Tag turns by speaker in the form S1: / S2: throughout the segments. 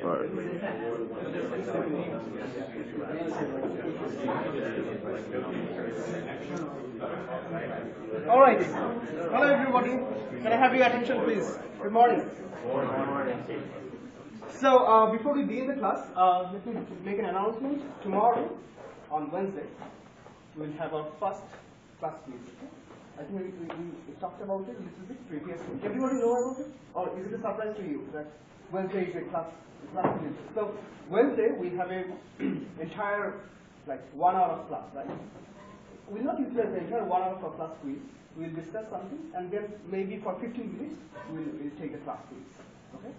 S1: part.
S2: All right. Hello, everybody. Can I have your attention, please? Good morning. So, before we begin the class, let me make an announcement. Tomorrow, on Wednesday, we'll have our first class quiz. I think we talked about it a little bit previously. Everybody know about it? Or is it a surprise to you that Wednesday is a class quiz? So, Wednesday, we have a entire, 1 hour of class, right? We'll not utilize the entire 1 hour for class quiz. We'll discuss something, and then maybe for 15 minutes, we'll take the class quiz. Okay?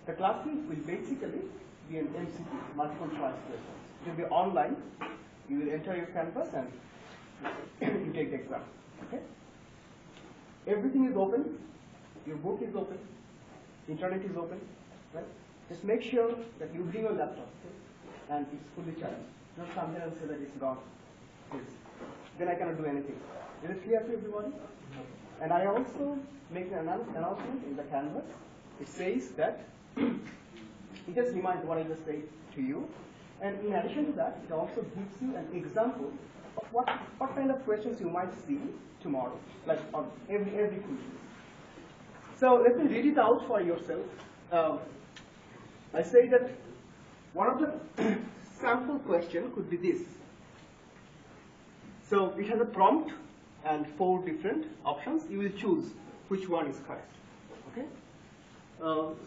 S2: The class quiz will basically be an MCQ, multiple choice questions. It will be online. You will enter your canvas and you take the exam. Okay? Everything is open. Your book is open. Internet is open. Right? Just make sure that you bring your laptop, okay? And it's fully charged. Don't come here and say that it's gone. Please. Then I cannot do anything. Is it clear to everybody? And I also make an announcement in the canvas. It says that it just reminds what I just said to you. And in addition to that, it also gives you an example of what kind of questions you might see tomorrow, like on every quiz. So let me read it out for yourself. I say that one of the sample question could be this. So it has a prompt and 4 different options. You will choose which one is correct. Okay?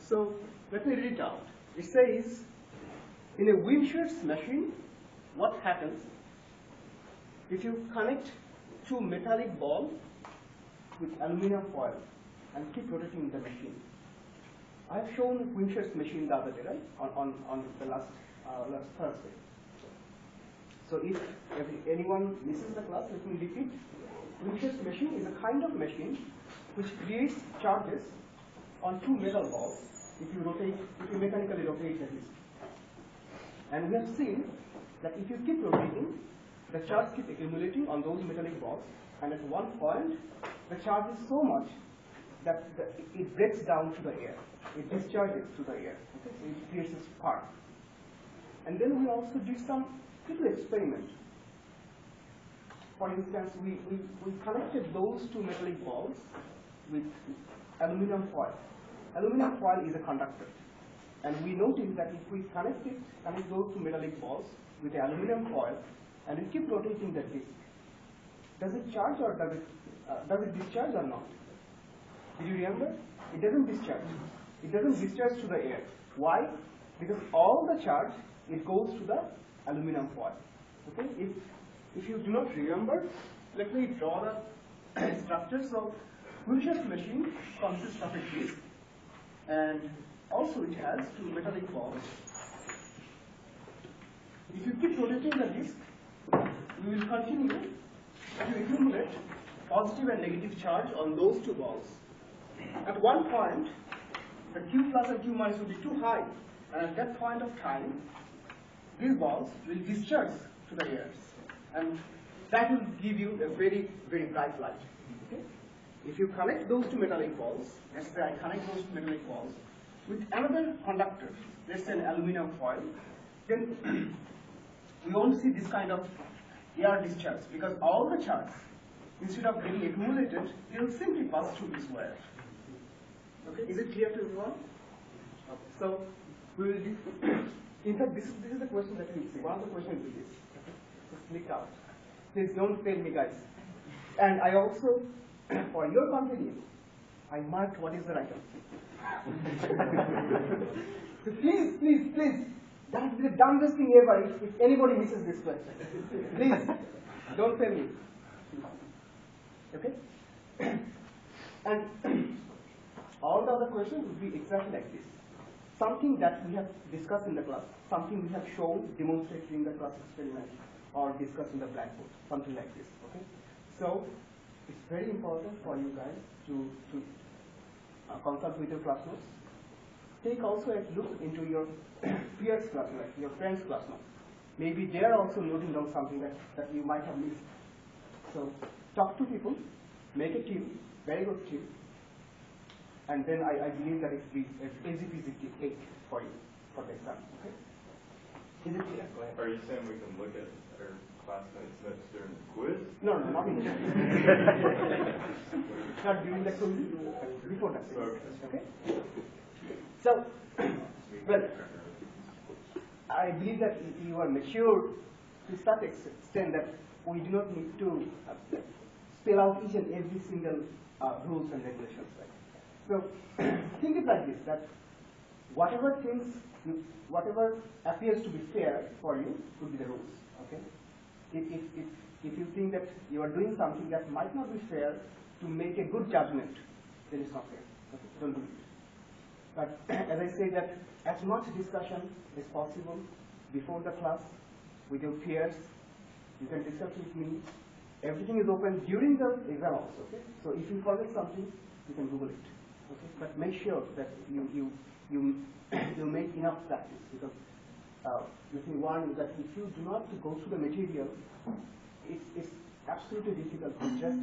S2: So let me read it out. It says, in a Winchell's machine, what happens if you connect 2 metallic balls with aluminum foil and keep rotating the machine? I have shown Winchell's machine the other day, right? On the last Thursday. So if anyone misses the class, let me repeat. Winchell's machine is a kind of machine which creates charges on 2 metal balls if you mechanically rotate the disc. And we have seen that if you keep rotating, the charge keeps accumulating on those metallic balls, and at one point, the charge is so much that it breaks down to the air. It discharges to the air. Okay? So it creates a spark. And then we also did some little experiment. For instance, we connected those 2 metallic balls with aluminum foil. Aluminum foil is a conductor. And we noticed that if we connect those 2 metallic balls with the aluminum foil, and we keep rotating the disc, does it charge or does it discharge or not? Did you remember? It doesn't discharge. It doesn't discharge to the air. Why? Because all the charge, it goes to the aluminum foil. Okay? If you do not remember, let me draw the structure. So, Winchell's machine consists of a disc, and also it has 2 metallic balls. If you keep rotating the disc, we will continue to accumulate positive and negative charge on those 2 balls. At one point, the Q plus and Q minus will be too high, and at that point of time, these balls will discharge to the air, and that will give you a very, very bright light. Okay? If you connect those 2 metallic balls, let's say I connect those 2 metallic balls with another conductor, let's say an aluminum foil, then we won't see this kind of air discharge, because all the charge, instead of getting accumulated, it will simply pass through this wire. Okay, is it clear to everyone? So we will do. In fact, this is the question that we will see. One of the questions will be this. Just click out. Please don't fail me, guys. And I also, for your convenience, I marked what is the right answer. So please. That would be the dumbest thing ever if anybody misses this question. Please, don't fail me. Okay? And all the other questions would be exactly like this. Something that we have discussed in the class, something we have shown, demonstrated in the class experiment, or discussed in the blackboard, something like this. Okay? So, it's very important for you guys to consult with your class notes. Take also a look into your peers' class notes, your friends' class notes. Maybe they are also noting down something that you might have missed. So talk to people, make a team, very good team, and then I believe that it will be an easy peasy cake for you for the exam. Okay? Is it clear? Go ahead.
S1: Are you saying we can look at our classmates' notes during the quiz?
S2: No, not in not during the quiz, before that. Okay? So, well, I believe that you are mature to such extent that we do not need to spell out each and every single rules and regulations. Right? So, think it like this: that whatever appears to be fair for you would be the rules. Okay? If you think that you are doing something that might not be fair to make a good judgment, then it's not fair. Okay? Don't do it. But as I say, that as much discussion as possible before the class with your peers, you can discuss with me. Everything is open during the exam also. Okay? So if you forget something, you can Google it. Okay? But make sure that you make enough practice, because the thing one is that if you do not go through the material, it's absolutely difficult to just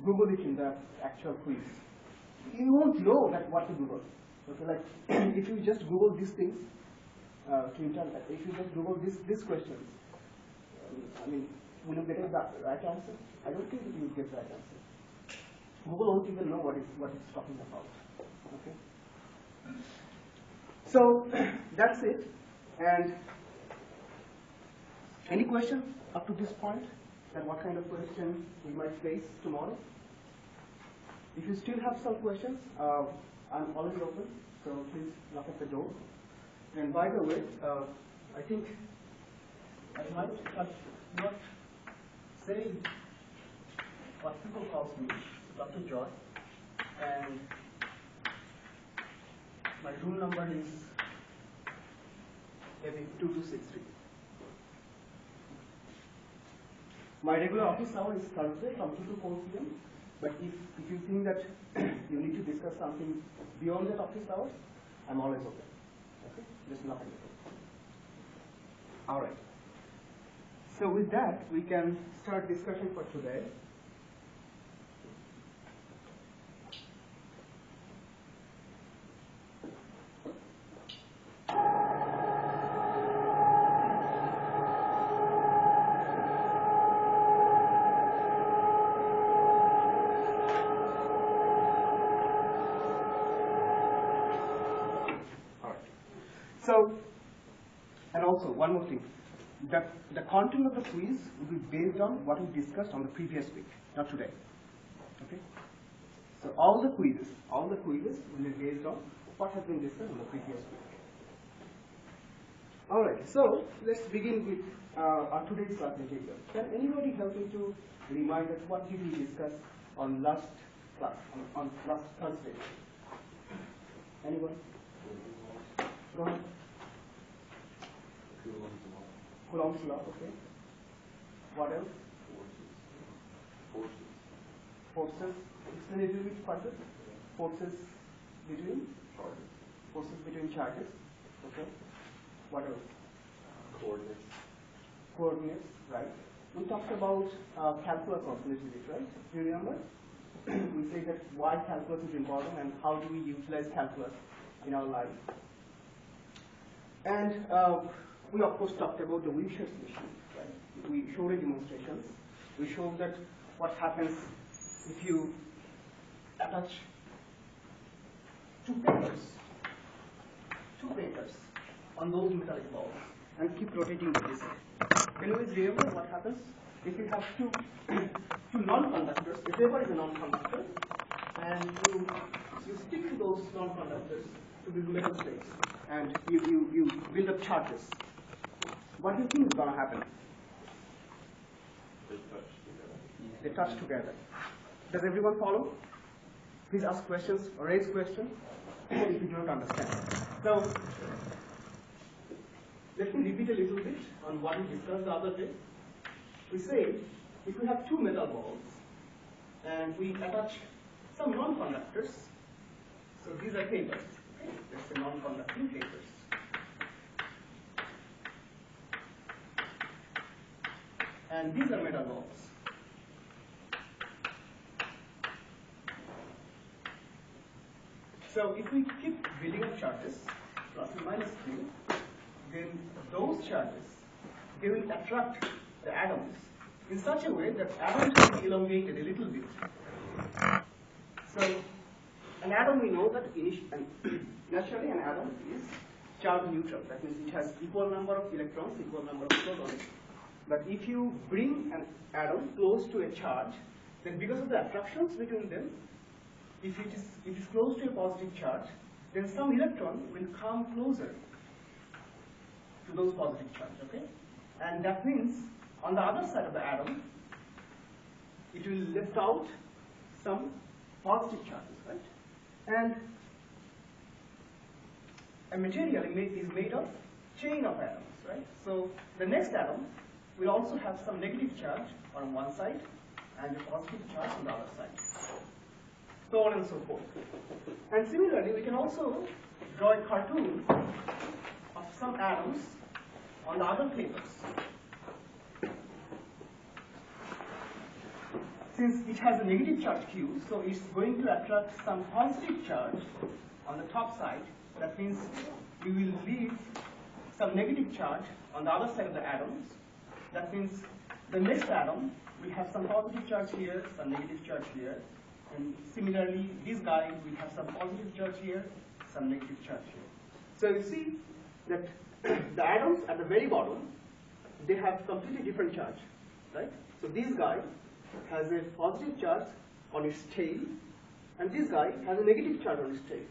S2: Google it in the actual quiz. You won't know that what to Google. Okay, like if you just Google these things to internet, if you just Google these questions, I mean, will you get the right answer? I don't think you will get the right answer. Google won't even know what it's talking about. Okay. So that's it. And any questions up to this point? That what kind of question we might face tomorrow? If you still have some questions, I'm always open, so please knock at the door. And by the way, I think I might have not said what people call me, Dr. Joy, and my room number is maybe 2263. My regular office hour is Thursday from 2 to 4 p.m. But if you think that you need to discuss something beyond that office hours, I'm always open. Okay? Just knock at the door. All right. So with that, we can start discussion for today. So, and also one more thing, the content of the quiz will be based on what we discussed on the previous week, not today. Okay? So all the quizzes will be based on what has been discussed on the previous week. All right. So let's begin with our today's class material. Can anybody help me to remind us what did we discuss on last class, on last Thursday? Anyone? Go ahead. Coulomb's law, okay. What else? Forces. Explain a little bit further. Forces between? Charges. Forces between charges. Okay. What else?
S1: Coordinates.
S2: Coordinates, right. We talked about calculus also a little bit, right? Do you remember? We say that why calculus is important and how do we utilize calculus in our life. And we of course talked about the Wilshire's machine, right? We showed a demonstrations. We showed that what happens if you attach two papers on those metallic balls and keep rotating the disk. Can you always remember what happens if you have two non-conductors? A paper is a non-conductor, and you stick to those non-conductors to these metal plates, and you build up charges. What do you think is going to happen? They touch together. Does everyone follow? Please ask questions or raise questions if you do not understand. Now, let me repeat a little bit on what we discussed the other day. We say if we have two metal balls and we attach some non-conductors, so these are papers. Okay? That's the non-conducting papers. And these are metal balls. So if we keep building up charges, plus and minus q, then those charges, they will attract the atoms in such a way that atoms will be elongated a little bit. So an atom, we know that naturally an atom is charge neutral. That means it has equal number of electrons, equal number of protons. But if you bring an atom close to a charge, then because of the attractions between them, if it is close to a positive charge, then some electron will come closer to those positive charge, okay? And that means on the other side of the atom, it will left out some positive charges, right? And a material is made of chain of atoms, right? So the next atom will also have some negative charge on one side and a positive charge on the other side, so on and so forth. And similarly, we can also draw a cartoon of some atoms on the other papers. Since it has a negative charge Q, so it's going to attract some positive charge on the top side. That means we will leave some negative charge on the other side of the atoms. That means the next atom will have some positive charge here, some negative charge here. And similarly, this guy will have some positive charge here, some negative charge here. So you see that the atoms at the very bottom, they have completely different charge, right? So this guy has a positive charge on its tail, and this guy has a negative charge on its tail.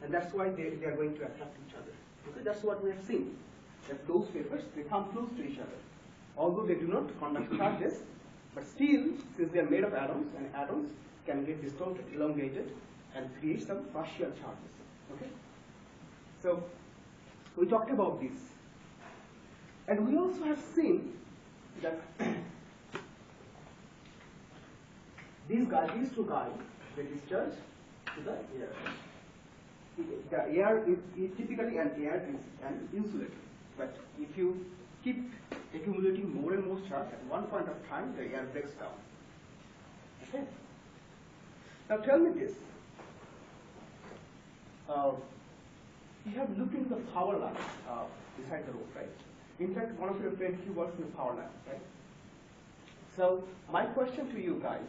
S2: And that's why they are going to attract each other. Okay? That's what we have seen, that those papers, they come close to each other. Although they do not conduct charges, but still, since they are made of atoms, and atoms can get distorted, elongated, and create some partial charges. Okay? So, we talked about this. And we also have seen that these two guys, they discharge to the air. The air is typically an air is an insulator. But if you keep accumulating more and more charge, at one point of time, the air breaks down. Okay? Now tell me this. You have looked into the power line beside the road, right? In fact, one of your friends, he works in the power line, right? So my question to you guys,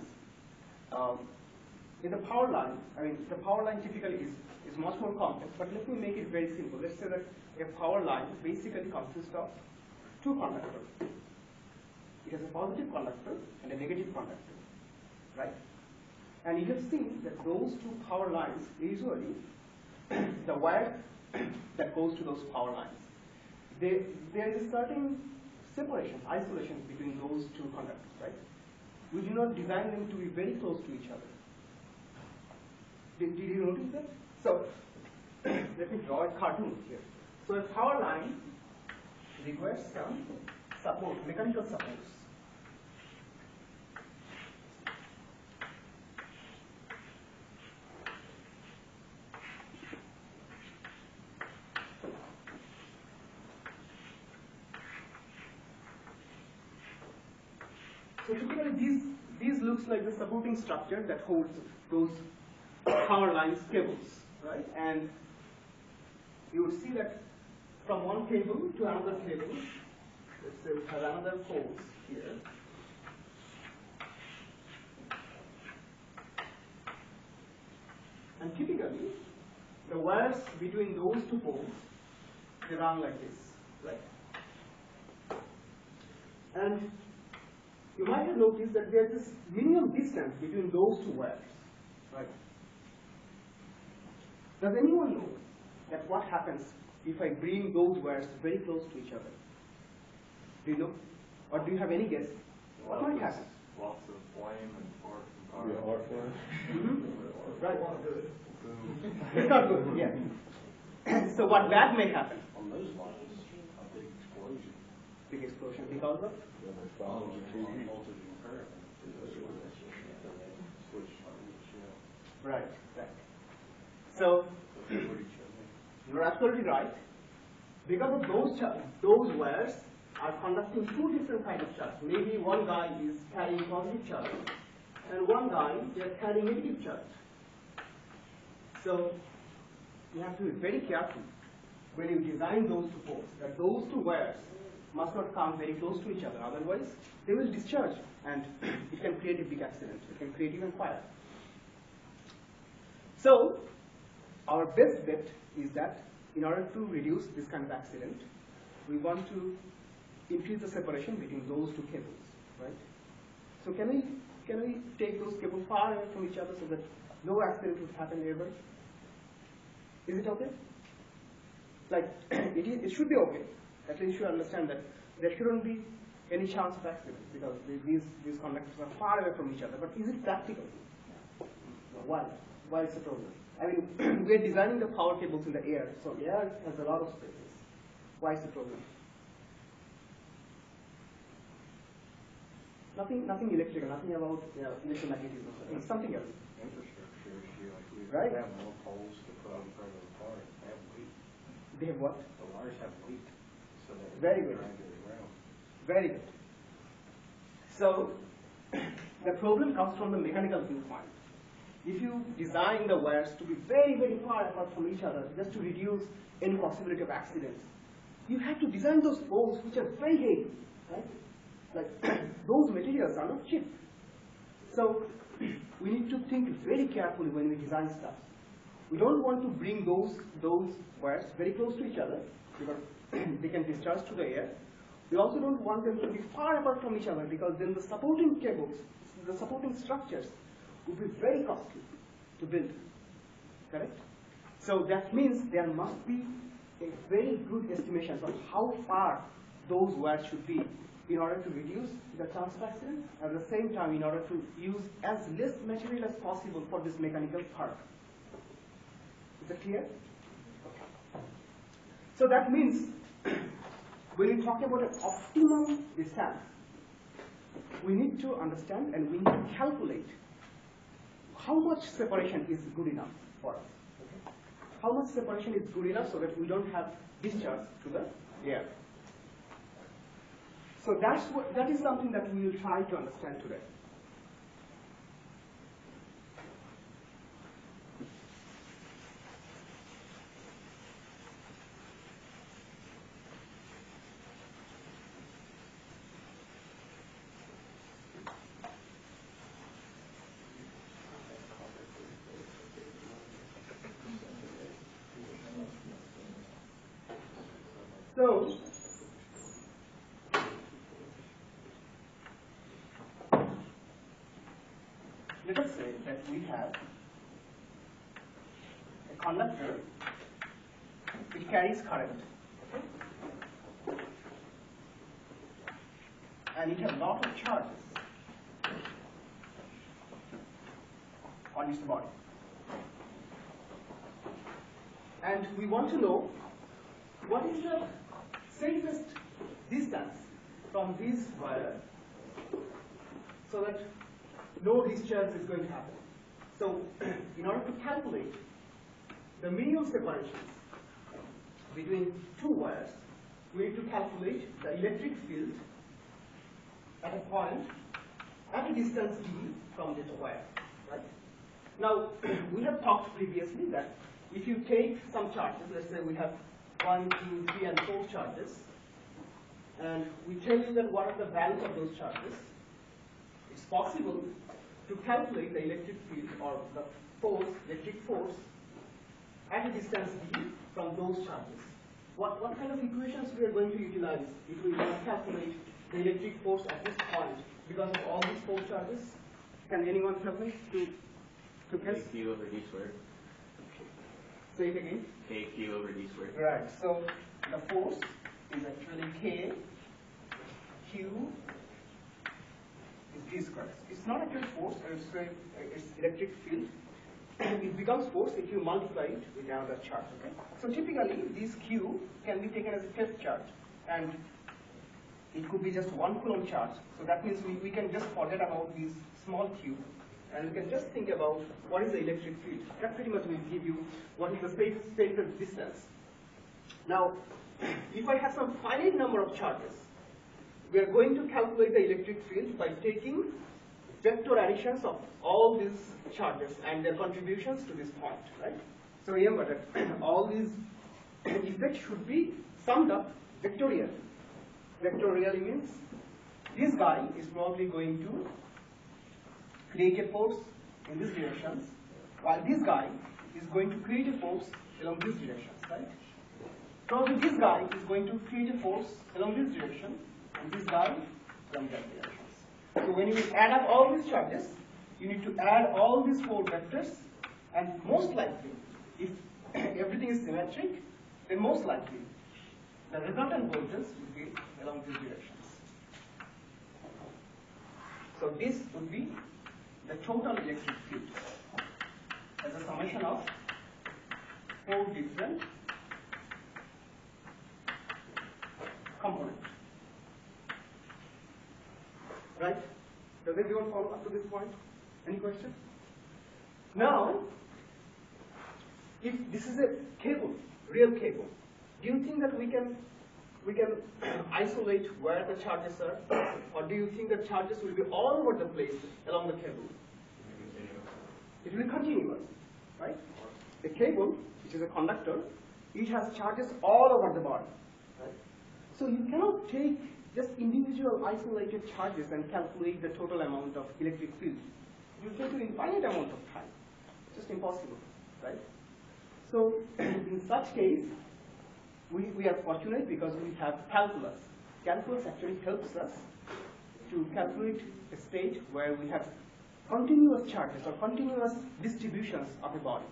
S2: in the power line, I mean, the power line typically is much more complex, but let me make it very simple. Let's say that a power line basically consists of two conductors. It has a positive conductor and a negative conductor, right? And you have seen that those two power lines, usually, the wire that goes to those power lines, there is a certain separation, isolation between those two conductors, right? We do not design them to be very close to each other. Did you notice that? So, let me draw a cartoon here. So a power line requires some support, mechanical supports. So typically these looks like the supporting structure that holds those power lines cables, right? And you would see that from one cable to another cable, let's say we have another poles here. And typically, the wires between those two poles, they run like this, right? And you might have noticed that there's this minimum distance between those two wires, right? Does anyone know that what happens if I bring those wires very close to each other? Do you know? Or do you have any guess? What might happen?
S1: Lots of flame and spark and power.
S2: Right. It's not good, yeah. So what bad may happen?
S3: On those lines, a big explosion.
S2: Big explosion because of?
S3: Voltage and current.
S2: Right, right. So, you're absolutely right. Because of those wires are conducting two different kinds of charge. Maybe one guy is carrying positive charge, and one guy is carrying negative charge. So, you have to be very careful when you design those two poles, that those two wires must not come very close to each other, otherwise they will discharge and it can create a big accident, it can create even fire. So our best bet is that in order to reduce this kind of accident, we want to increase the separation between those two cables, right? So can we take those cables far away from each other so that no accident would happen ever? Is it okay? Like, it should be okay. At least you understand that there shouldn't be any chance of accident because these conductors are far away from each other. But is it practical? Why? Why is the problem? I mean, we're designing the power cables in the air, so air has a lot of spaces. Why is the problem? Nothing electrical, nothing about electromagnetism. It's something else.
S3: Infrastructure issue, like we
S2: Right.
S3: have more poles to put on further apart. They have weight.
S2: They have what?
S3: The wires have weight, so that
S2: Very good.
S3: drag it around.
S2: Very good. So the problem comes from the mechanical viewpoint. If you design the wires to be very, very far apart from each other, just to reduce any possibility of accidents, you have to design those poles which are very heavy, right? Like those materials are not cheap. So we need to think very carefully when we design stuff. We don't want to bring those wires very close to each other because they can discharge to the air. We also don't want them to be far apart from each other because then the supporting cables, the supporting structures would be very costly to build, correct? So that means there must be a very good estimation of how far those wires should be in order to reduce the chance of accident, at the same time in order to use as less material as possible for this mechanical part. Is that clear? Okay. So that means when we talk about an optimum distance, we need to understand and we need to calculate how much separation is good enough for us. Okay? How much separation is good enough so that we don't have discharge to the air. So that is something that we will try to understand today. So let us say that we have a conductor, it carries current, okay? And it has a lot of charges on its body. And we want to know what is the safest distance from this wire so that no discharge is going to happen. So in order to calculate the minimum separations between two wires, we need to calculate the electric field at a point at a distance d from this wire. Right? Now we have talked previously that if you take some charges, let's say we have 1, 2, 3, and 4 charges, and we tell you that what are the values of those charges, it's possible to calculate the electric field or the force, electric force, at a distance d from those charges. What kind of equations we are going to utilize if we want to calculate the electric force at this point because of all these 4 charges? Can anyone help me to guess?
S1: Q over D squared.
S2: Say it again.
S1: KQ over D squared.
S2: Right. So the force is actually K, Q is D squared. It's not actually force, it's electric field. It becomes force if you multiply it with another charge. Okay? So typically this Q can be taken as a fifth charge and it could be just 1 coulomb charge. So that means we can just forget about this small q and we can just think about what is the electric field. That pretty much will give you what is the safest distance. Now, if I have some finite number of charges, we are going to calculate the electric field by taking vector additions of all these charges and their contributions to this point, right? So remember that all these effect should be summed up vectorially. Vectorially means this guy is probably going to create a force in these directions, while this guy is going to create a force along these directions, right? Probably this guy is going to create a force along this direction, and this guy along that direction. So when you add up all these charges, you need to add all these 4 vectors, and most likely, if everything is symmetric, then most likely the resultant voltage will be along these directions. So this would be the total electric field as a summation of 4 different components. Right? Does everyone follow up to this point? Any question? Now, if this is a cable, real cable, do you think that we can isolate where the charges are, or do you think that charges will be all over the place along the cable? It will be continuous, right? A cable, which is a conductor, it has charges all over the body, right? So you cannot take just individual isolated charges and calculate the total amount of electric field. You take an infinite amount of time. It's just impossible, right? So in such case, we are fortunate because we have calculus. Calculus actually helps us to calculate a state where we have continuous charges or continuous distributions of a body.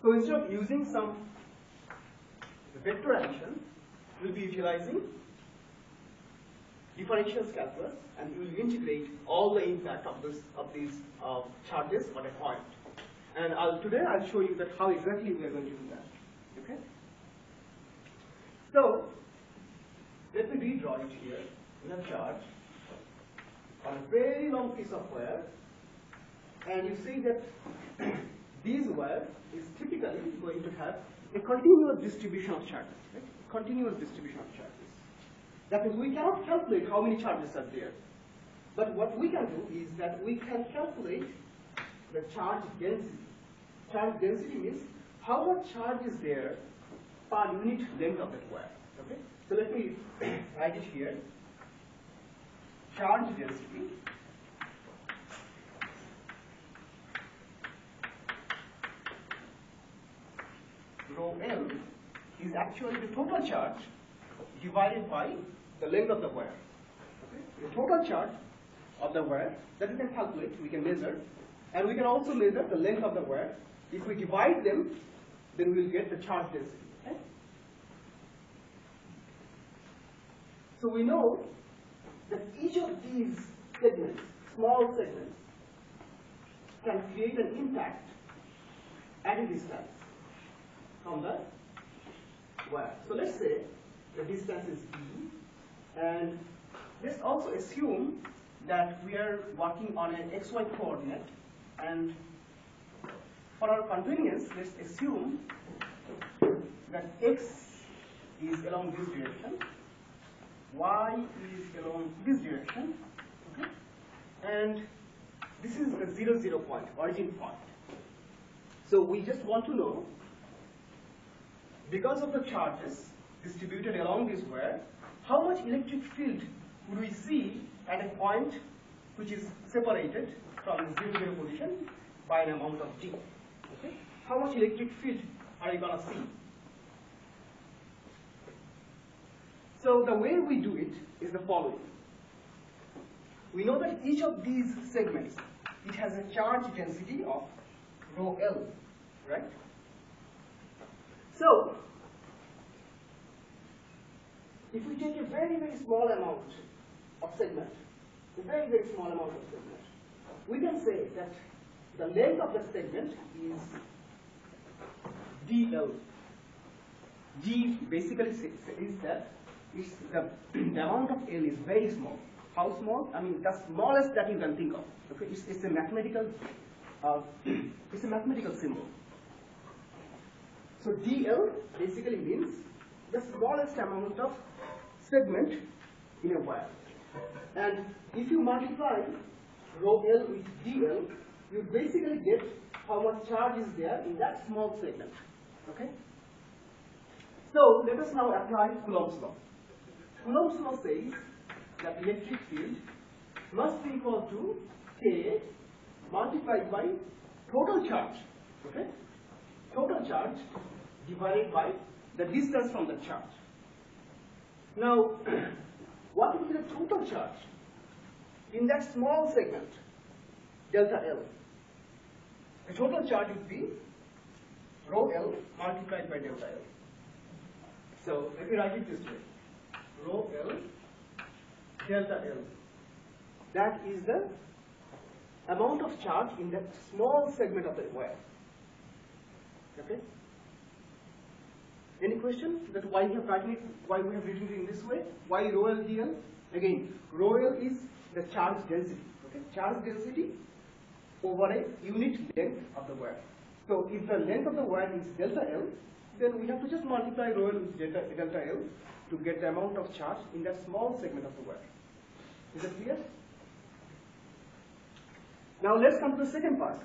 S2: So instead of using some vector addition, we'll be utilizing differentials calculus, and we will integrate all the impact of these charges on a point. And today I'll show you that how exactly we are going to do that. Okay. So let me redraw it here in a chart on a very long piece of wire, and you see that this wire is typically going to have a continuous distribution of charges. Right? Continuous distribution of charges. That means we cannot calculate how many charges are there. But what we can do is that we can calculate the charge density. Charge density means how much charge is there per unit length of that wire. Okay? So let me write it here. Charge density rho L is actually the total charge divided by the length of the wire. Okay? The total charge of the wire that we can calculate, we can measure, and we can also measure the length of the wire. If we divide them, then we will get the charge density. Okay? So we know that each of these segments, small segments, can create an impact at a distance from the wire. So let's say the distance is d, and let's also assume that we are working on an xy coordinate, and for our convenience, let's assume that x is along this direction, y is along this direction, okay? And this is the 0, 0 point, origin point. So we just want to know, because of the charges distributed along this wire, how much electric field would we see at a point which is separated from the 0, 0 position by an amount of d. Okay? How much electric field are you going to see? So the way we do it is the following. We know that each of these segments, it has a charge density of rho L, right? So if we take a very, very small amount of segment, a very, very small amount of segment, we can say that the length of the segment is dl. D basically says that the amount of L is very small. How small? I mean, the smallest that you can think of. Okay, it's a mathematical symbol. So dl basically means the smallest amount of segment in a wire. And if you multiply rho L with dl, you basically get how much charge is there in that small segment. Okay? So let us now apply Coulomb's law. Coulomb's law says that electric field must be equal to K multiplied by total charge. Okay? Total charge divided by the distance from the charge. Now, what would be the total charge in that small segment, delta L? The total charge would be rho L multiplied by delta L. So let me write it this way: rho L delta L. That is the amount of charge in that small segment of the wire. Okay? Any question that why we have written it in this way? Why rho L dl? Again, rho L is the charge density. Okay? Charge density over a unit length of the wire. So if the length of the wire is delta L, then we have to just multiply rho L with delta L to get the amount of charge in that small segment of the wire. Is that clear? Now let's come to the second part.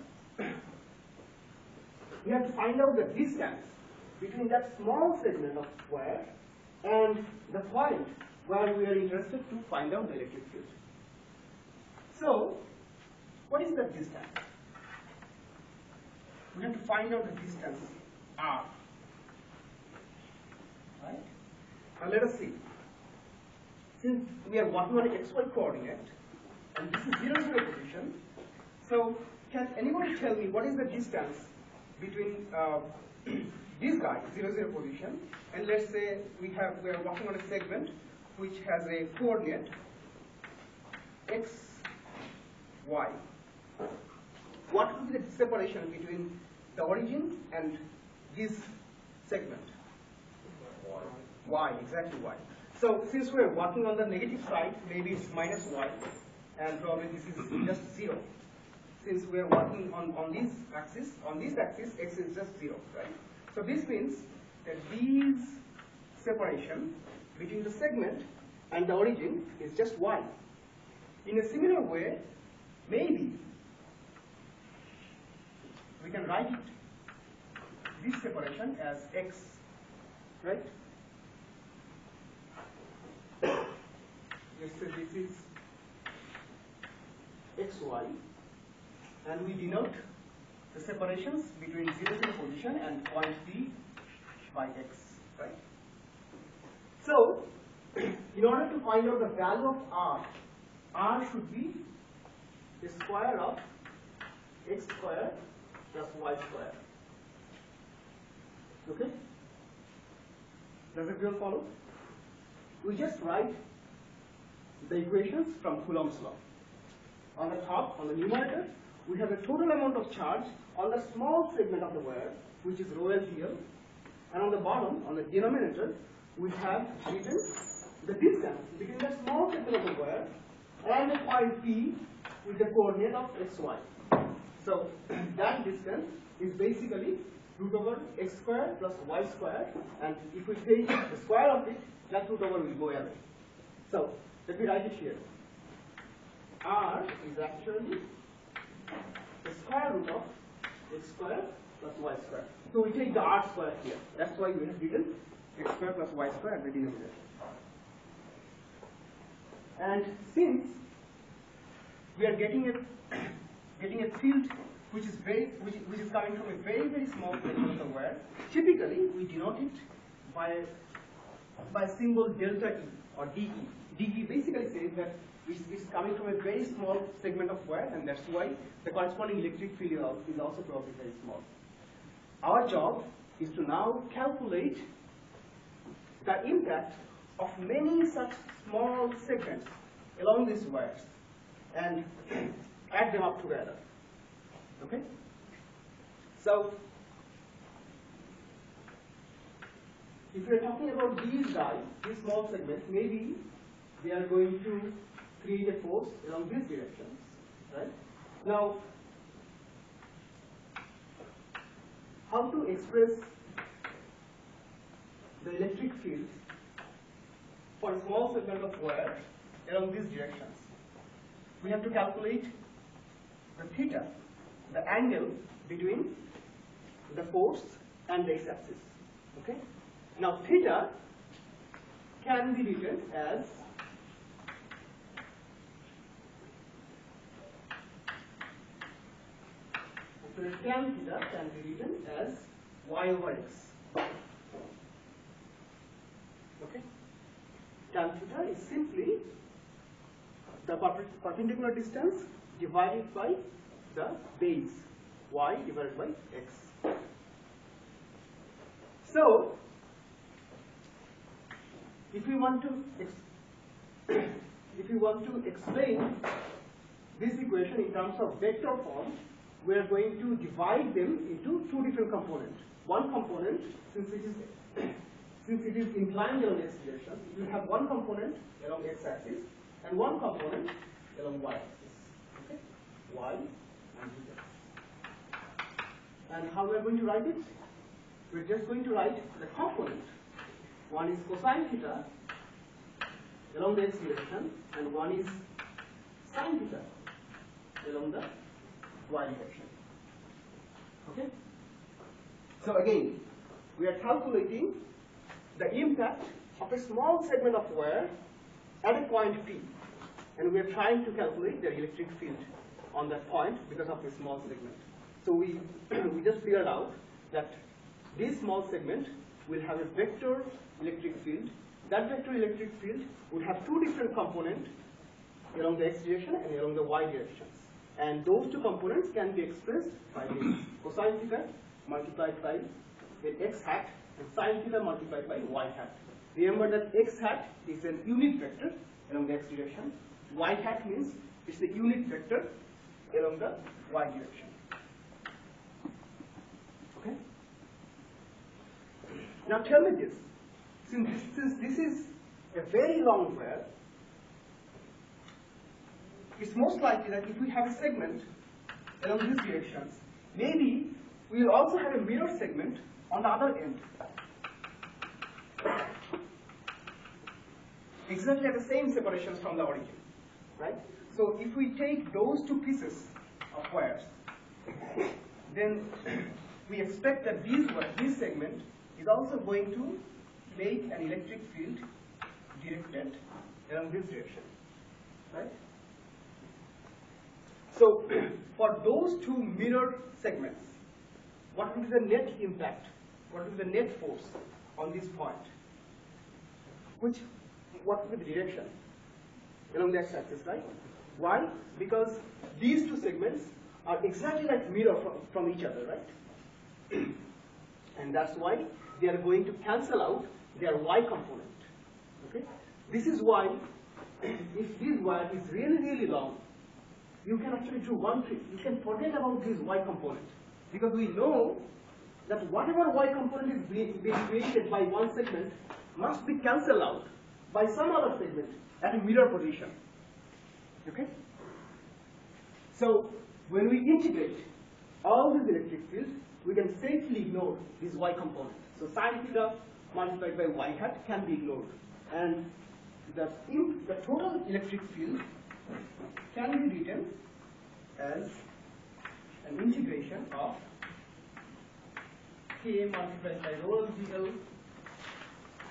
S2: We have to find out the distance between that small segment of wire and the point where we are interested to find out the electric field. So, what is the distance? We have to find out the distance r. Right? Now let us see. Since we are working on an xy coordinate, and this is 0, 0 position, so can anybody tell me what is the distance between this guy, 0, 0 position, and let's say we are working on a segment which has a coordinate x, y. What would be the separation between the origin and this segment? Y, exactly y. So since we are working on the negative side, maybe it's minus y, and probably this is just 0. Since we are working on this axis, x is just 0, right? So this means that this separation between the segment and the origin is just y. In a similar way, maybe we can write it, this separation as x, right? Let's say this is xy, and we denote the separations between 0, 0 position and point P by x, right? So, in order to find out the value of r should be the square of x square plus y square. Okay? Does everyone follow? We just write the equations from Coulomb's law. On the top, on the numerator, we have a total amount of charge on the small segment of the wire, which is rho L dl, and on the bottom, on the denominator, we have written the distance between the small segment of the wire and the point P with the coordinate of xy. So that distance is basically root over x square plus y square, and if we take the square of it, that root over will go away. So let me write it here. R is actually the square root of x square plus y square. So we take the r square here. That's why we have written x square plus y square at the denominator. And since we are getting a field which is coming from a very, very small segment of the wire, typically we denote it by symbol delta E or dE. dE basically says that it's coming from a very small segment of wire, and that's why the corresponding electric field is also probably very small. Our job is to now calculate the impact of many such small segments along these wires and add them up together. Okay? So, if we are talking about these guys, these small segments, maybe they are going to create a force along these directions, right? Now, how to express the electric field for a small segment of wire along these directions? We have to calculate the theta, the angle between the force and the x-axis. Okay? Now theta can be written as tan theta can be written as y over x. Okay? Tan theta is simply the perpendicular distance divided by the base y divided by x. So, if we want to explain this equation in terms of vector form, we are going to divide them into two different components. One component, since it is inclined along x direction, it will have one component along x-axis and one component along y-axis. Okay, y and z. And how we are going to write it? We are just going to write the component. One is cosine theta along the x direction, and one is sine theta along the y direction. Okay? So again, we are calculating the impact of a small segment of wire at a point P, and we are trying to calculate the electric field on that point because of this small segment. So we just figured out that this small segment will have a vector electric field. That vector electric field would have two different components along the x direction and along the y directions. And those two components can be expressed by this cosine theta multiplied by the x hat and sine theta multiplied by y hat. Remember that x hat is an unit vector along the x direction. Y hat means it's the unit vector along the y direction. Okay? Now tell me this. Since this is a very long wire, it's most likely that if we have a segment along these directions, maybe we will also have a mirror segment on the other end. Exactly at the same separations from the origin, right? So if we take those two pieces of wires, then we expect that this segment is also going to make an electric field directed along this direction, right? So for those two mirror segments, what will be the net impact? What will be the net force on this point? What will be the direction along the x-axis, right? Why? Because these two segments are exactly like mirror from each other, right? And that's why they are going to cancel out their y component. Okay? This is why if this wire is really, really long, you can actually do one trick. You can forget about this y component, because we know that whatever y component is being created by one segment must be cancelled out by some other segment at a mirror position. Okay? So when we integrate all these electric fields, we can safely ignore this y component. So sine theta multiplied by y hat can be ignored, and the total electric field can be written as an integration of K multiplied by rho dl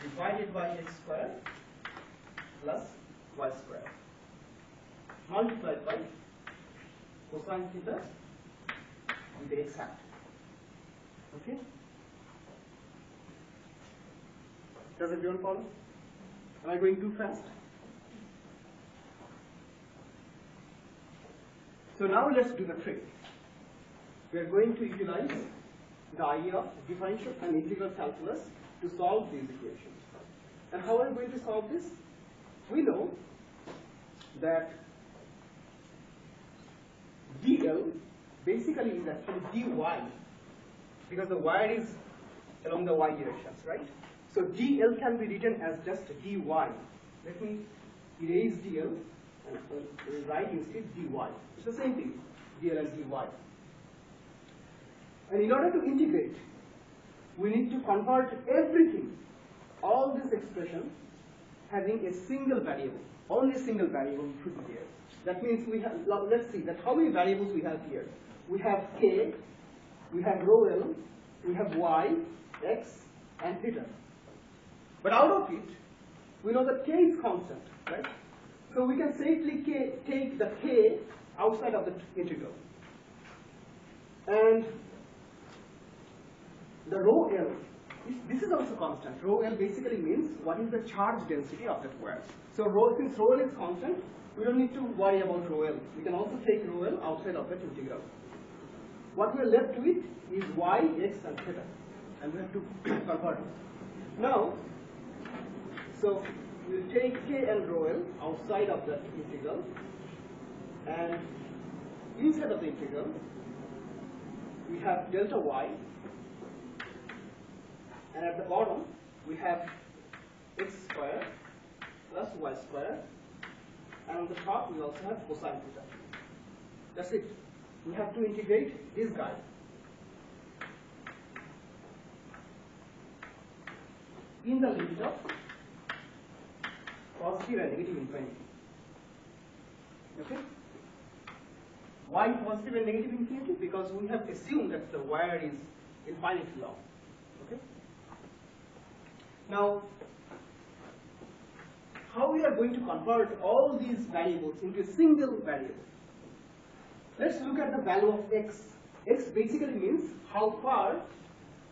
S2: divided by x square plus y square multiplied by cosine theta with the x hat. Okay? Does everyone follow? Am I going too fast? So now let's do the trick. We are going to utilize the idea of differential and integral calculus to solve these equations. And how are we going to solve this? We know that dl basically is actually dy, because the wire is along the y directions, right? So dl can be written as just dy. Let me erase dl and write instead dy. It's the same thing, dl and dy. And in order to integrate, we need to convert everything, all this expression, having a single variable. Only a single variable should be here. That means we have, let's see, that how many variables we have here. We have k, we have rho l, we have y, x, and theta. But out of it, we know that k is constant, right? So we can safely take the k outside of the integral. And the rho L, this is also constant. Rho L basically means what is the charge density of that wire. So since rho L is constant, we don't need to worry about rho L. We can also take rho L outside of that integral. What we are left with is y, x, and theta. And we have to convert it. Now, so we'll take k and rho L outside of that integral. And inside of the integral, we have delta y. And at the bottom, we have x squared plus y squared. And on the top, we also have cosine theta. That's it. We have to integrate this guy. In the limit of positive and negative infinity. Okay? Why positive and negative infinity? Because we have assumed that the wire is infinitely long. Okay? Now, how we are going to convert all these variables into a single variable? Let's look at the value of x. X basically means how far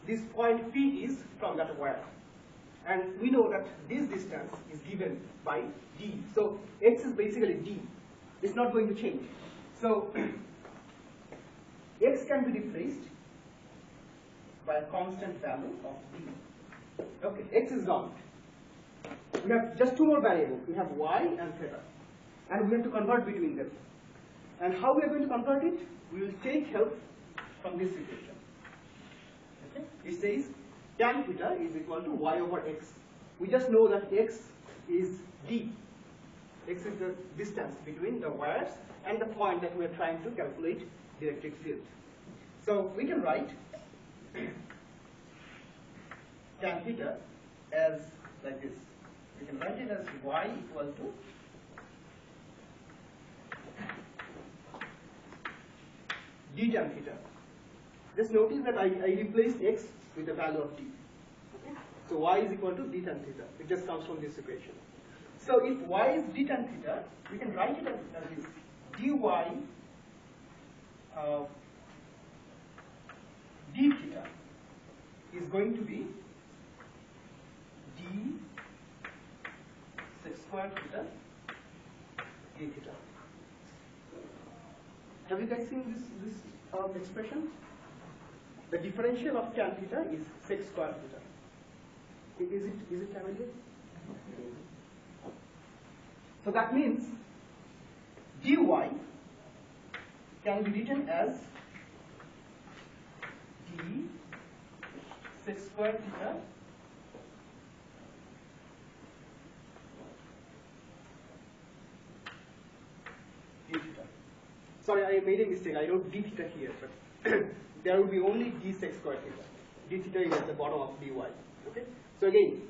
S2: this point P is from that wire. And we know that this distance is given by d. So x is basically d. It's not going to change. So x can be replaced by a constant value of d. Okay, x is gone. We have just two more variables. We have y and theta. And we have to convert between them. And how we are going to convert it? We will take help from this equation. Okay? It says tan theta is equal to y over x. We just know that x is d. X is the distance between the wires and the point that we are trying to calculate the electric field. So we can write tan theta as like this. We can write it as y equal to d tan theta. Just notice that I replaced x with the value of d. Okay? So y is equal to d tan theta. It just comes from this equation. So if y is d tan theta, we can write it as this. dy d theta is going to be d sec squared theta d theta. Have you guys seen this expression? The differential of tan theta is sec squared theta. Is it familiar? So that means dy can be written as d sec squared theta d theta. Sorry, I made a mistake. I wrote d theta here, but there will be only d sec squared theta. D theta is at the bottom of dy. Okay. So again,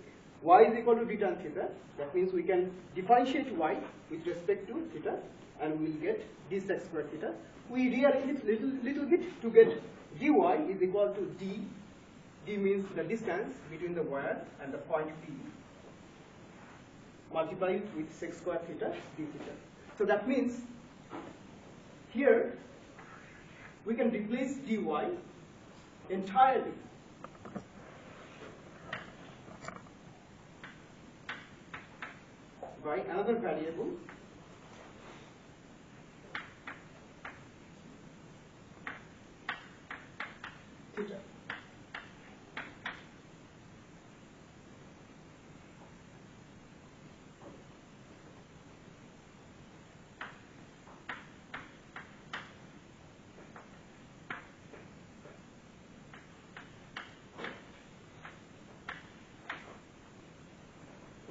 S2: y is equal to d tan theta. That means we can differentiate y with respect to theta, and we will get d sec squared theta. We rearrange it little bit to get dy is equal to d. D means the distance between the wire and the point P, multiplied with sec squared theta d theta. So that means here we can replace dy entirely by another variable theta.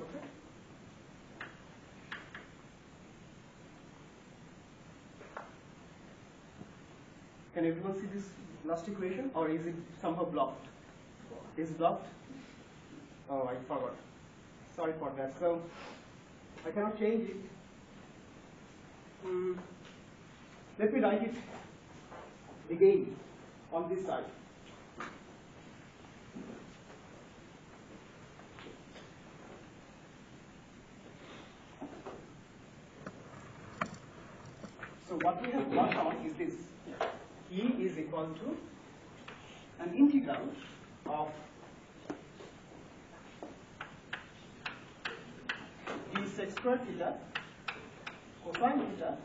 S2: Okay. Can everyone see this last equation, or is it somehow blocked? Is it blocked? Oh, I forgot. Sorry for that. So I cannot change it. Let me write it again on this side. what we have worked on is this. E is equal to an integral of d sec square theta cosine theta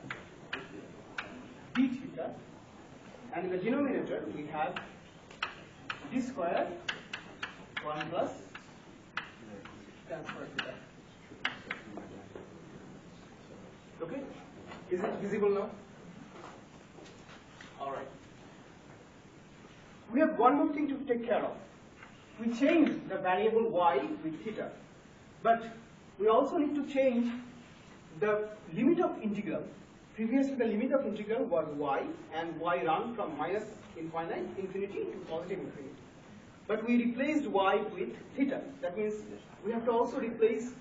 S2: d theta, and in the denominator we have d square 1 plus tan square theta. Okay? Is it visible now? Alright. We have one more thing to take care of. We changed the variable y with theta, but we also need to change the limit of integral. Previously the limit of integral was y, and y ran from minus infinity to positive infinity. But we replaced y with theta. That means we have to also replace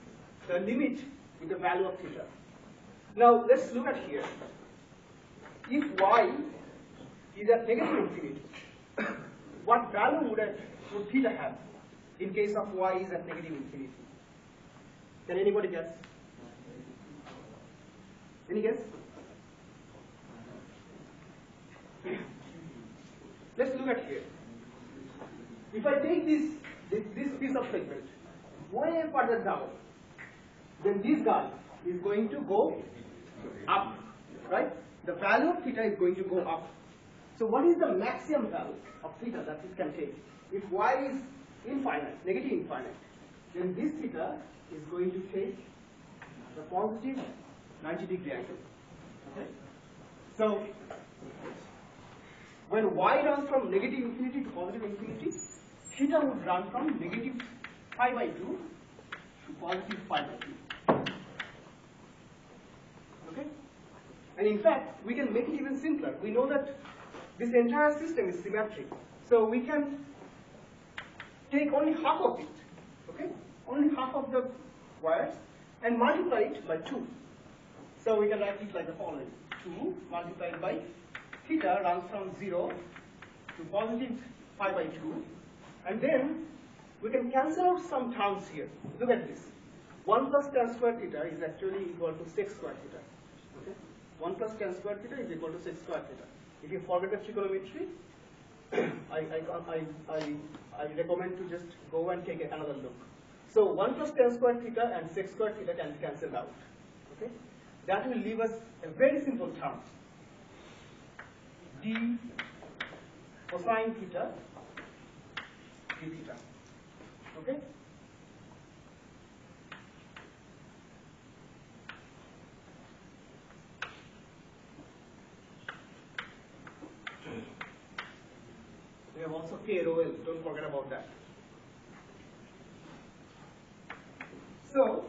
S2: the limit with the value of theta. Now let's look at here. If y is at negative infinity, what value would theta have in case of y is at negative infinity? Can anybody guess? Any guess? Let's look at here. If I take this piece of segment way further down, then this guy is going to go up, right? The value of theta is going to go up. So what is the maximum value of theta that it can take? If y is infinite, negative infinite, then this theta is going to take the positive 90-degree angle. Okay? So when y runs from negative infinity to positive infinity, theta would run from negative pi by 2 to positive pi by 2. Okay? And in fact, we can make it even simpler. We know that this entire system is symmetric. So we can take only half of it, okay? Only half of the wires, and multiply it by 2. So we can write it like the following. 2 multiplied by theta runs from 0 to positive pi by 2. And then we can cancel out some terms here. Look at this. 1 plus tan square theta is actually equal to sec square theta. Okay? 1 plus tan square theta is equal to sec square theta. If you forget the trigonometry, I recommend to just go and take another look. So 1 plus tan square theta and sec square theta can be cancelled out. Okay? That will leave us a very simple term. D cosine theta d theta. Okay? We have also KROL, don't forget about that. So,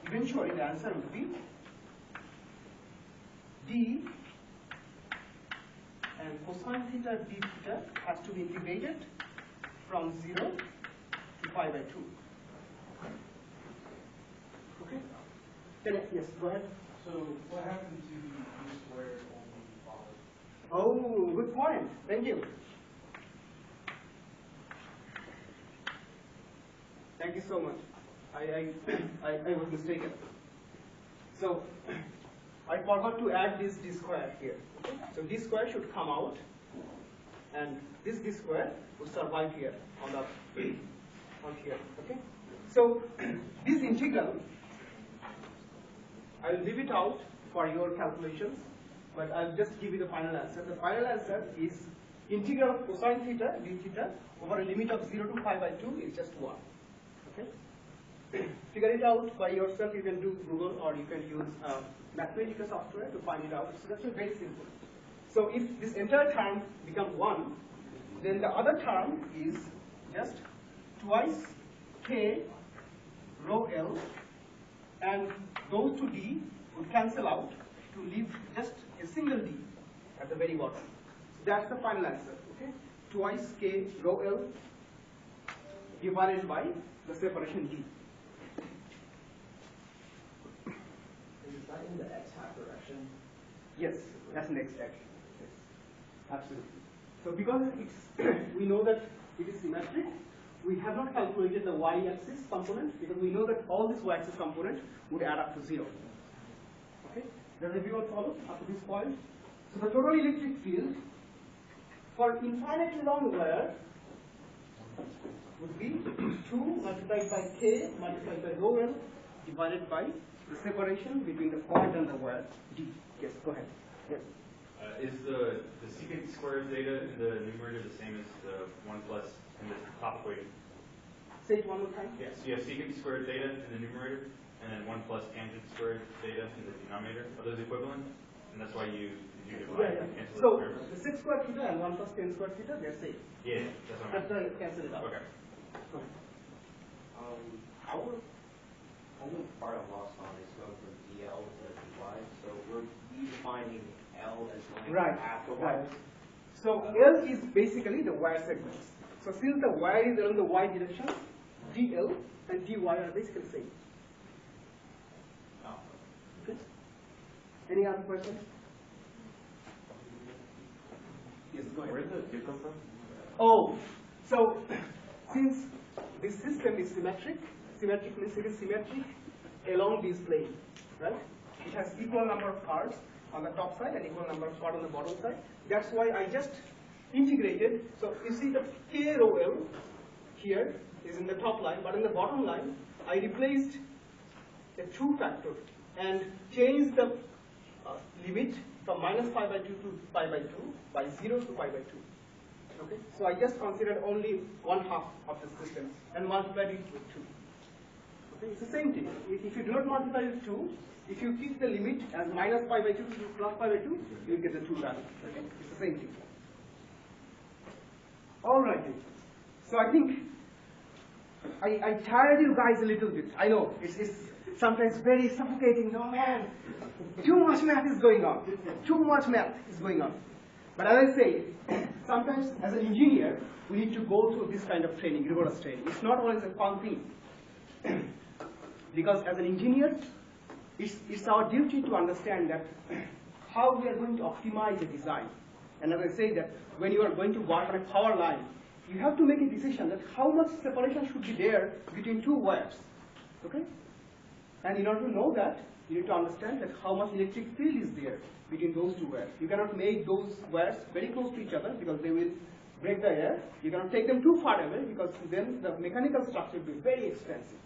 S2: eventually the answer would be D and cosine theta d theta has to be integrated from 0 to pi by 2. Okay? Yes, go ahead.
S4: So what happened to d squared only follow?
S2: Oh, good point. Thank you. Thank you so much. I was mistaken. So I forgot to add this d square here. Okay? So d square should come out, and this d square would survive here on here. Okay? So this integral, I'll leave it out for your calculations, but I'll just give you the final answer. The final answer is integral of cosine theta d theta over a limit of 0 to pi by 2 is just 1. Okay? Figure it out by yourself. You can do Google, or you can use Mathematica software to find it out. So that's very simple. So if this entire term becomes 1, then the other term is just twice k rho L, and those two d would cancel out to leave just a single d at the very bottom. So that's the final answer. Okay? Twice k rho L divided by the separation d.
S5: Is that in the x-hat direction?
S2: Yes, that's the next action. Yes, absolutely. So because it's we know that it is symmetric, we have not calculated the y-axis component because we know that all this y-axis component would add up to 0. Okay? Does everyone follow up to this point? So the total electric field for infinitely long wire would be 2 multiplied by K multiplied by rho L divided by the separation between the point and the wire D. Yes, go ahead. Yes.
S6: Is the secant square theta in the numerator the same as the 1 plus in the top equation?
S2: Say it one more time.
S6: Yes. So you have secant squared theta in the numerator, and then 1 plus tangent squared theta in the denominator. Are those equivalent? And that's why you divide and cancel
S2: So
S6: the squares?
S2: the 6 squared theta and 1 plus 10 squared theta, they're same.
S6: Yeah, that's what I'm
S2: That's why cancel it out.
S6: Okay.
S2: Go ahead.
S3: Only part I'm lost on is going from DL to DY, so we're redefining L as going
S2: Right,
S3: after
S2: right.
S3: Y.
S2: So L is basically the wire segments. So since the wire is in the y direction, DL and DY are basically the same. Okay. Any other questions? Yes, go ahead.
S1: Where did the 2 come from?
S2: Oh, so since this system is symmetric means it is symmetric along this plane, right? It has equal number of parts on the top side and equal number of parts on the bottom side. That's why I just integrated. So you see the K rho L here is in the top line, but in the bottom line, I replaced the 2 factor and changed the limit from minus pi by 2 to pi by 2 by 0 to pi by 2. Okay, so I just considered only 1/2 of the system and multiplied it with 2. Okay, it's the same thing. If you do not multiply with 2, if you keep the limit as minus pi by 2 to plus pi by 2, you will get the 2 value. Okay, it's the same thing. All right. So I think I tired you guys a little bit. I know it's sometimes very suffocating. Oh man, too much math is going on. Too much math is going on. But as I say, sometimes as an engineer, we need to go through this kind of training, rigorous training. It's not always a fun thing. Because as an engineer, it's our duty to understand that how we are going to optimize a design. And as I say that when you are going to work on a power line, you have to make a decision that how much separation should be there between 2 wires. Okay? And in order to know that, you need to understand that how much electric field is there between those 2 wires. You cannot make those wires very close to each other because they will break the air. You cannot take them too far away because then the mechanical structure will be very expensive.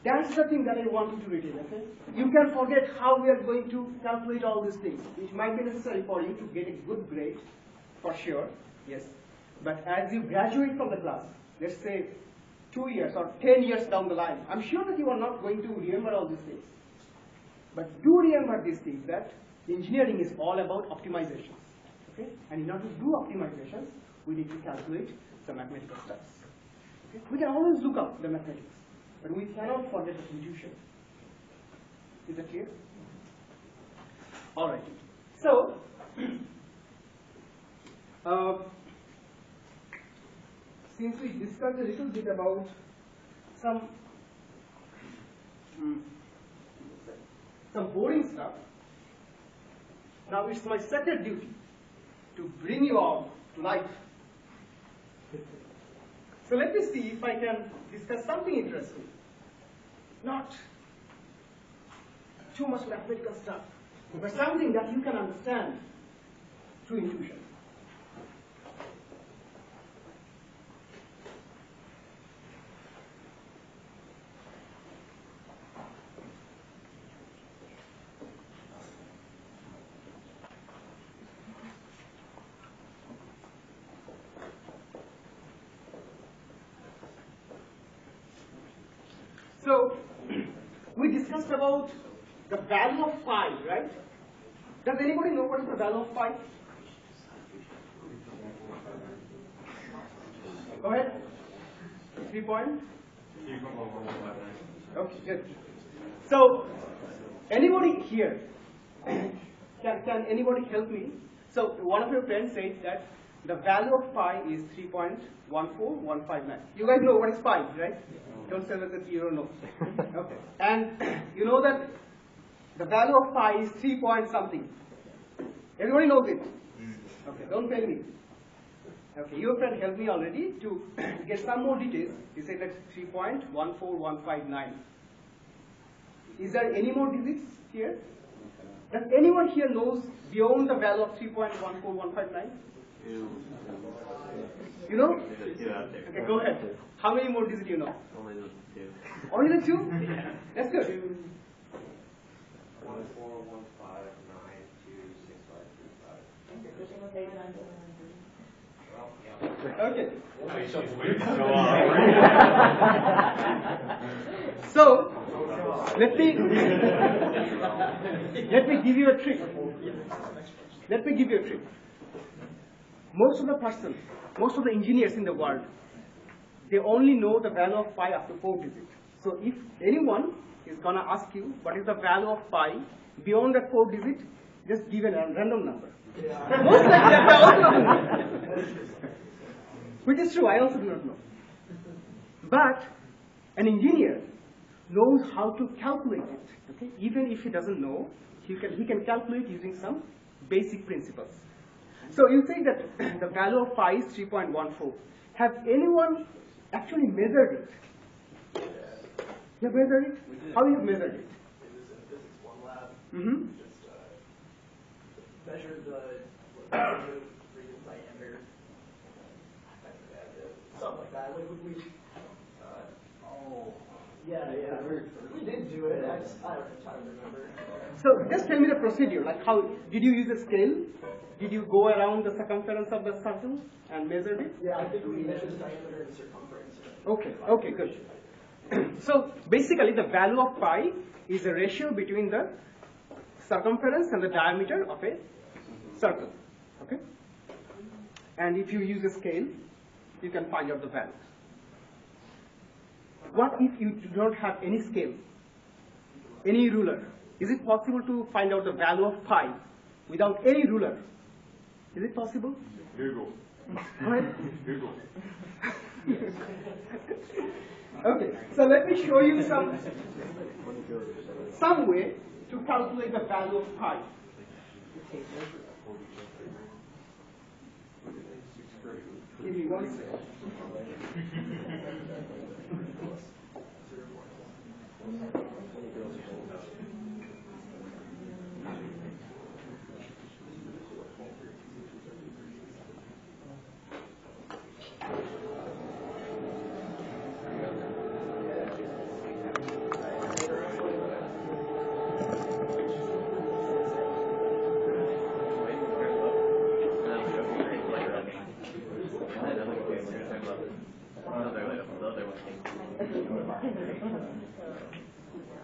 S2: That's the thing that I want you to retain, okay? You can forget how we are going to calculate all these things. It might be necessary for you to get a good grade, for sure, yes. But as you graduate from the class, let's say 2 years or 10 years down the line, I'm sure that you are not going to remember all these things. But do remember these things, that engineering is all about optimizations, okay? And in order to do optimizations, we need to calculate the mathematical steps. Okay? We can always look up the mathematics, but we cannot forget the intuition. Is that clear? All right. So, since we discussed a little bit about some boring stuff, now it's my second duty to bring you all to life. So let me see if I can discuss something interesting. Not too much mathematical stuff, but something that you can understand through intuition. So, we discussed about the value of phi, right? Does anybody know what is the value of phi? Go ahead. 3 point? Okay, good. So, anybody here, can anybody help me? So, one of your friends said that the value of pi is 3.14159. You guys know what is pi, right? Don't say that you don't know. Okay. And you know that the value of pi is 3 point something. Everybody knows it. Okay, don't tell me. Okay, your friend helped me already to get some more details. He said that's 3.14159. Is there any more digits here? Does anyone here knows beyond the value of 3.14159? You know? Okay, go ahead. How many more digits do you know?
S1: Only the two.
S2: Only the two? That's good.
S3: 1, 4, 1, 5, 9, 2, 6, 5, 3, 5. Well, yeah.
S2: Okay.
S6: She's waiting so long.
S2: So, let me give you a trick. Let me give you a trick. Most of the engineers in the world, they only know the value of pi after 4 digits. So if anyone is gonna ask you what is the value of pi beyond that 4 digit, just give a random number. Most likely I also don't know. Which is true, I also do not know. But an engineer knows how to calculate it. Okay? Even if he doesn't know, he can calculate using some basic principles. So you say that the value of pi is 3.14. Have anyone actually measured it? You have measured it? How you have measured it?
S5: It was in Physics 1 lab.
S2: Mm-hmm.
S5: Just measured the radius diameter. Something like that. Yeah. We did do it. I don't have time to remember.
S2: So just tell me the procedure. Like how did you use a scale? Did you go around the circumference of the circle and measured it?
S5: Yeah, I think we measured the diameter and circumference.
S2: Okay, good. So basically the value of pi is a ratio between the circumference and the diameter of a circle. Okay? And if you use a scale, you can find out the values. What if you do not have any scale, any ruler? Is it possible to find out the value of pi without any ruler? Is it possible?
S1: Google.
S2: Go ahead.
S1: Google.
S2: Okay, so let me show you some way to calculate the value of pi. Give me 1 second.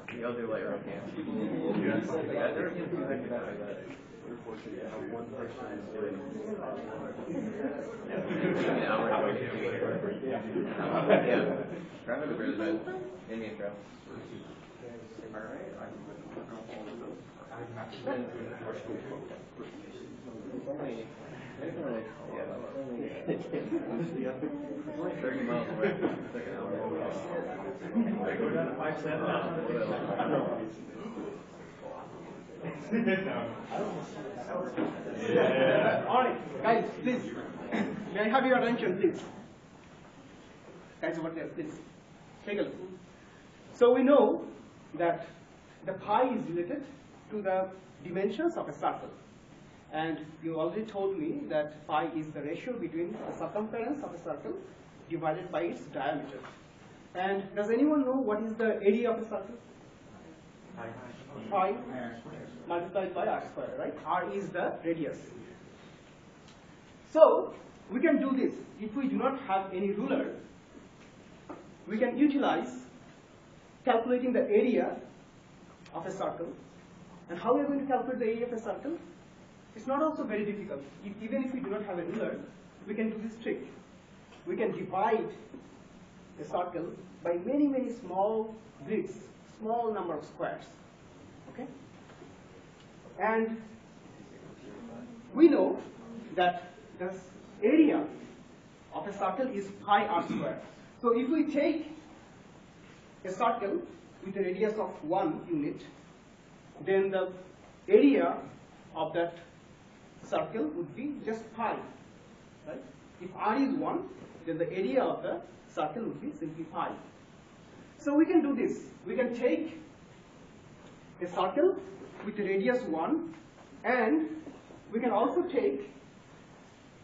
S1: The other layer of hand. One person is doing. Yeah. Grab it really bad. Amy and grab. Only 30 miles away. It's like an hour.
S6: I go down to 5 Yeah.
S2: All right, guys, please. May I have your attention, please? Guys, over there, please. Take a look. So we know that the pi is related to the dimensions of a circle. And you already told me that pi is the ratio between the circumference of a circle divided by its diameter. And does anyone know what is the area of a circle? Pi multiplied by r square, right? R is the radius. So we can do this. If we do not have any ruler, we can utilize calculating the area of a circle. And how are we going to calculate the area of a circle? It's not also very difficult. Even if we do not have a ruler, we can do this trick. We can divide a circle by many, many small grids, small number of squares. Okay? And we know that the area of a circle is pi r square. So if we take a circle with a radius of 1 unit, then the area of that circle would be just pi. Right? If r is 1, then the area of the circle would be simply pi. So we can do this. We can take a circle with a radius 1, and we can also take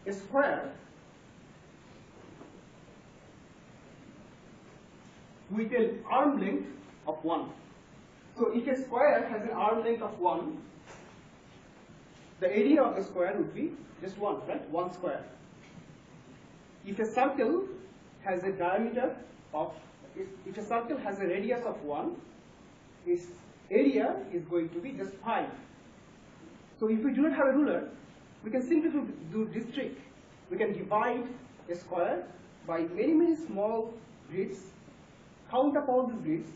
S2: a square with an arm length of 1. So if a square has an arm length of 1, the area of the square would be just 1, right? 1 square. If a circle has a diameter of, if a circle has a radius of 1, its area is going to be just 5. So if we do not have a ruler, we can simply do this trick. We can divide a square by many, many small grids, count up all these grids.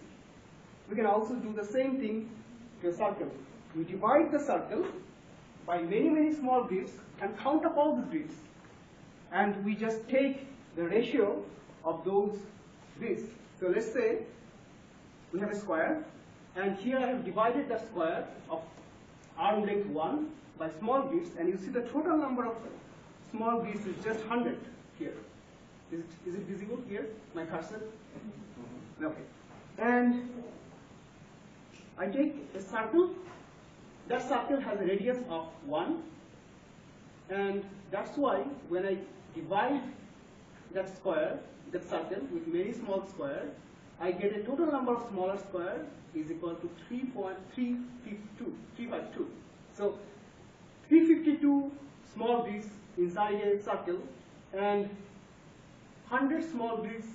S2: We can also do the same thing to a circle. We divide the circle by many, many small grids and count up all these grids. And we just take the ratio of those grids. So let's say we have a square, and here I have divided the square of arm length 1 by small grids, and you see the total number of small grids is just 100 here. Is it visible here, my cursor? Okay. And I take a circle. That circle has a radius of 1, and that's why when I divide that square, that circle, with many small squares, I get a total number of smaller squares is equal to 3.352. So 352 small grids inside a circle and 100 small grids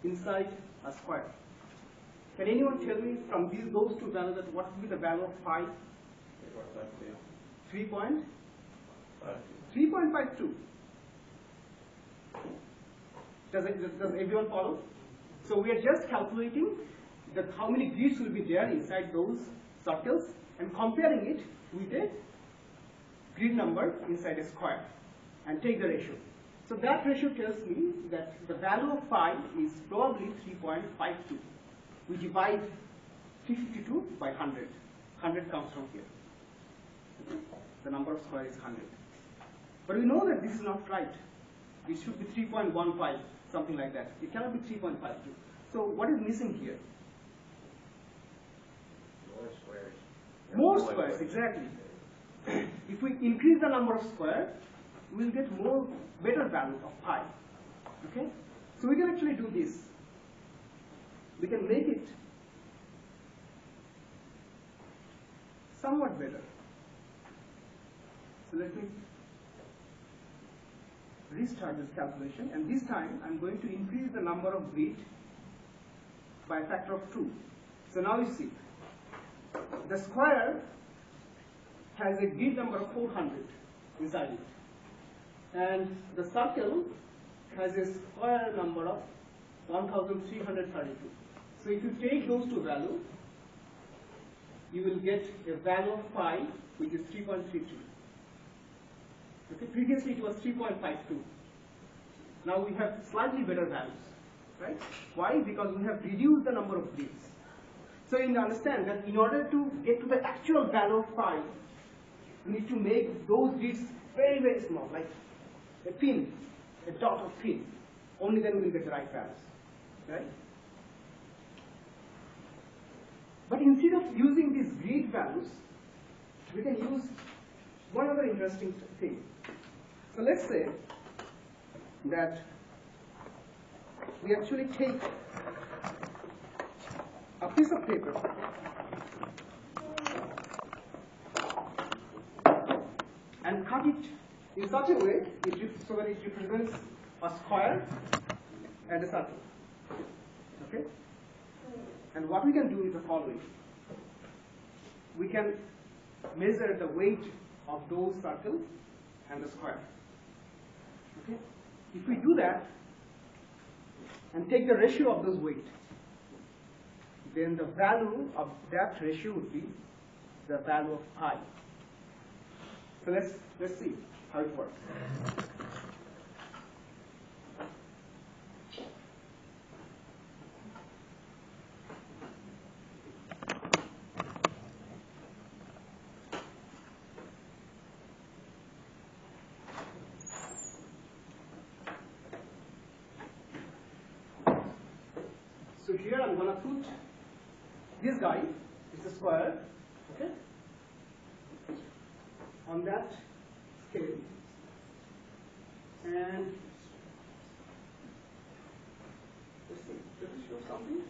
S2: inside a square. Can anyone tell me from those two values that what would be the value of pi? 3.52. Does everyone follow? So we are just calculating how many grids will be there inside those circles and comparing it with a grid number inside a square and take the ratio. So that ratio tells me that the value of pi is probably 3.52. We divide 352 by 100. 100 comes from here. Okay? The number of squares is 100. But we know that this is not right. It should be 3.15, something like that. It cannot be 3.52. So what is missing here?
S3: More squares.
S2: More squares, exactly. If we increase the number of squares, we will get better value of pi. Okay? So we can actually do this. We can make it somewhat better. So let me restart this calculation, and this time I'm going to increase the number of grids by a factor of 2. So now you see, the square has a grid number of 400 inside it, and the circle has a square number of 1332. So if you take those two values, you will get a value of pi which is 3.33. Okay, previously it was 3.52. Now we have slightly better values, right? Why? Because we have reduced the number of grids. So you understand that in order to get to the actual value of pi, we need to make those grids very, very small, like a pin, a dot of pin. Only then we will get the right values, right? But instead of using these grid values, we can use one other interesting thing. So let's say that we actually take a piece of paper and cut it in such a way so that it represents a square and a circle. Okay? And what we can do is the following. We can measure the weight of those circles and the square. Okay? If we do that and take the ratio of those weight, then the value of that ratio would be the value of pi. So let's see how it works. So here I'm going to put this guy, it's a square, okay? on that scale. And let's see, does it show something?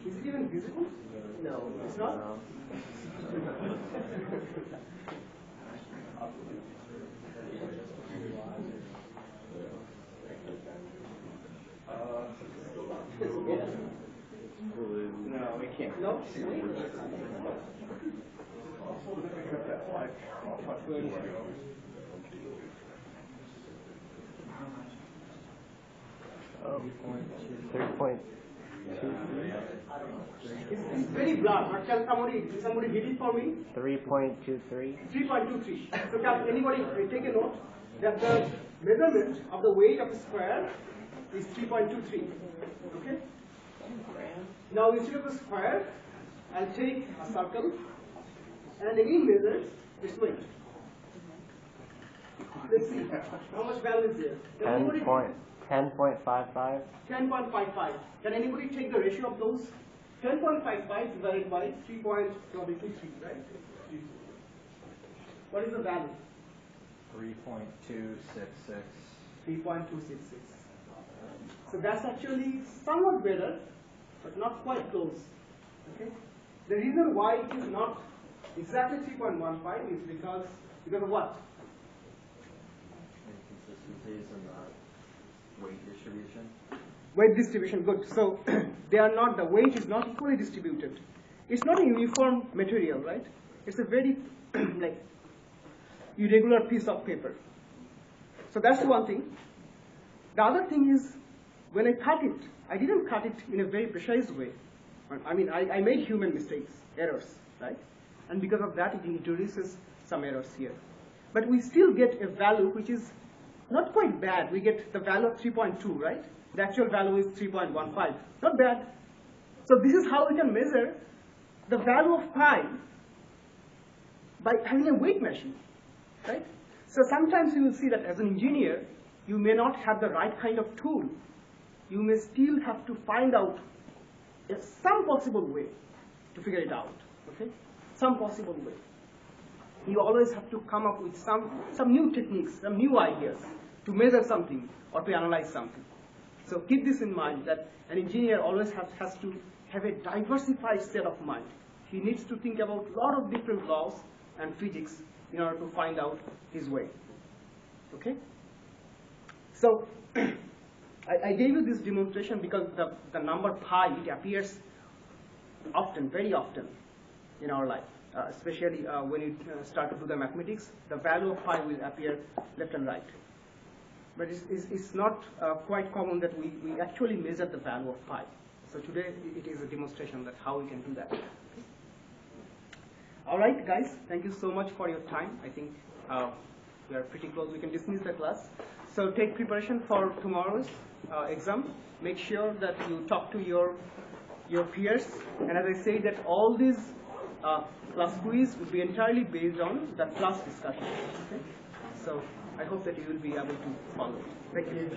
S2: Is it even visible?
S5: No.
S2: It's not?
S1: No, we can't.
S2: No?
S5: Oh, 3.2.
S2: It's very blurred, but can somebody read it for me?
S5: 3.23.
S2: 3.23. So can anybody take a note that the measurement of the weight of a square is 3.23. Okay? Now instead of a square, I'll take a circle and again measure its weight. Let's see how much value is there. Can
S5: 10.55.
S2: 10.55. Can anybody take the ratio of those? 10.55 divided by 3.23, right? What is the value?
S1: 3.266.
S2: 3.266. So that's actually somewhat better, but not quite close. Okay. The reason why it is not exactly 3.15 is because of what?
S1: Inconsistencies in the weight distribution.
S2: Weight distribution, good. So they are not, the weight is not equally distributed. It's not a uniform material, right? It's a very like irregular piece of paper. So that's one thing. The other thing is, when I cut it, I didn't cut it in a very precise way. I mean, I made human mistakes, errors, right? And because of that, it introduces some errors here. But we still get a value which is not quite bad. We get the value of 3.2, right? The actual value is 3.15. Not bad. So this is how we can measure the value of pi by having a weight machine, right? So sometimes you will see that as an engineer, you may not have the right kind of tool. You may still have to find out some possible way to figure it out, okay? Some possible way. You always have to come up with some new techniques, some new ideas to measure something or to analyze something. So keep this in mind, that an engineer always has to have a diversified state of mind. He needs to think about a lot of different laws and physics in order to find out his way. Okay? So I gave you this demonstration because the number pi, it appears often, very often in our life, especially when you start to do the mathematics. The value of pi will appear left and right. But it's not quite common that we actually measure the value of pi. So today it is a demonstration that how we can do that. All right, guys, thank you so much for your time. I think we are pretty close. We can dismiss the class. So take preparation for tomorrow's exam. Make sure that you talk to your peers. And as I say, that all these class quiz will be entirely based on the class discussion. Okay? So I hope that you will be able to follow it. Thank you.